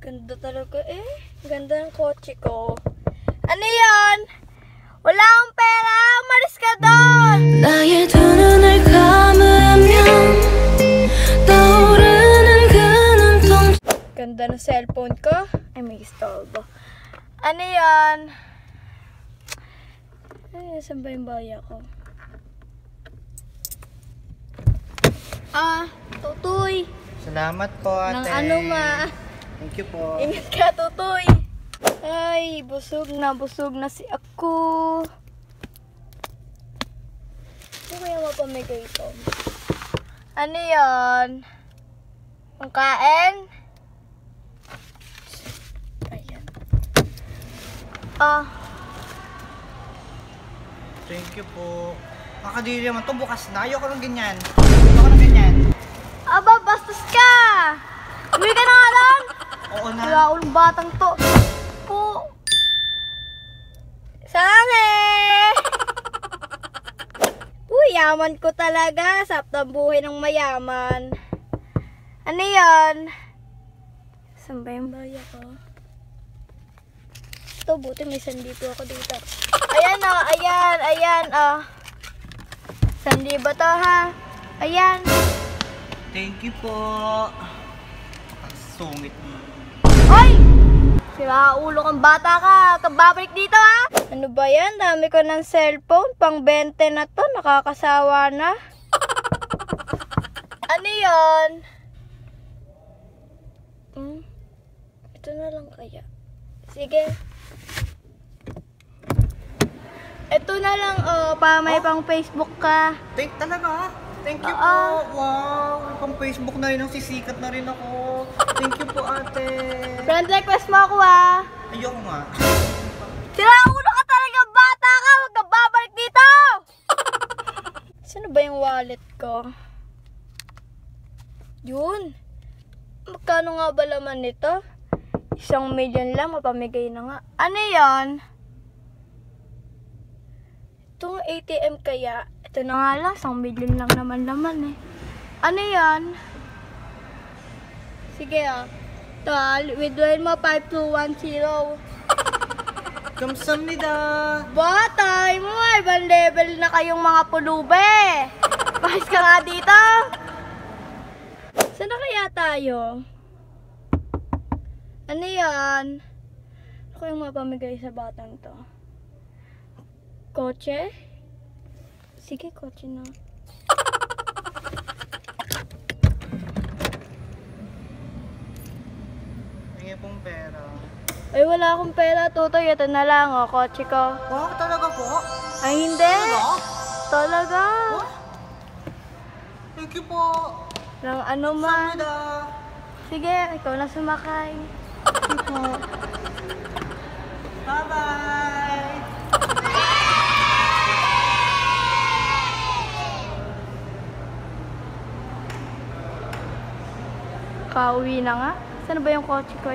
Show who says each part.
Speaker 1: Ganda talaga eh. Ganda ng kotse ko. Ano yan? Wala akong pera. Umalis ka doon!
Speaker 2: 나의 두 눈을 감으면 떠오르는 그 눈동.
Speaker 1: Ganda ng cellphone ko. Ay, may istorbo. Ano yan? Ay, saan ba yung baya ko? Tutoy.
Speaker 3: Salamat po, ate.
Speaker 1: Nang ano ma.
Speaker 3: Thank you po.
Speaker 1: Ingat ka, tutoy. Ay, busog na si ako. Ano kaya mapamigay ito? Ano yan? Pangkain? Ayan.
Speaker 3: Thank you po. Makadiri naman to, bukas na. Ayoko ng ganyan. Ayoko ng ganyan.
Speaker 1: Aba, bastos ka! Uwi ka na nga lang!
Speaker 3: Oo na.
Speaker 1: Wala akong batang to. Po. Sane! Uy, yaman ko talaga. Sarap ng buhay ng mayaman. Ano yan? Saan ba yung baya ko? Ito, buti may sandito ako dito. Ayan o, ayan. Sandi ba to ha? Ayan.
Speaker 3: Thank you po. Sungit mo.
Speaker 1: Hoy! Sira ulo kang bata ka. Kababalik dito ha? Ano ba yan? Dami ko ng cellphone. Pang 20 na to. Nakakasawa na. Ano yan? Ito na lang kaya. Sige. Ito na lang para may pang Facebook ka.
Speaker 3: Talaga? Thank you po. Wow. Pang Facebook na rin. Sisikat na rin ako. Thank you po, ate.
Speaker 1: Friend request mo ako ha.
Speaker 3: Ayoko nga.
Speaker 1: Sira ulo ka talaga, bata ka! Huwag ka babalik dito! Saan ba yung wallet ko? Yun. Magkano nga ba laman nito? 1,000,000 lang, mapamigay na nga. Ano yan? Itong ATM kaya? Ito na nga lang, 1,000,000 lang naman laman eh. Ano yan? Sige withdrawal mo 5210.
Speaker 3: Kamsamnida.
Speaker 1: Batay mo, ibang level na kayong mga pulube. Bahis ka nga dito. Saan na kaya tayo? Ano yan? Ano kayong mapamigay sa batang to? Kotse? Sige, kotse na.
Speaker 3: Tingin pong pera.
Speaker 1: Ay, wala akong pera, tutoy. Ito na lang, kotse ko.
Speaker 3: Wow, talaga po?
Speaker 1: Ay, hindi. Talaga?
Speaker 3: What? Thank you po.
Speaker 1: Lang ano man.
Speaker 3: Kamsamnida.
Speaker 1: Sige, ikaw na sumakay.
Speaker 3: Thank you po. Bye-bye.
Speaker 1: Kauwi na nga. Saan ba yung kotse ko?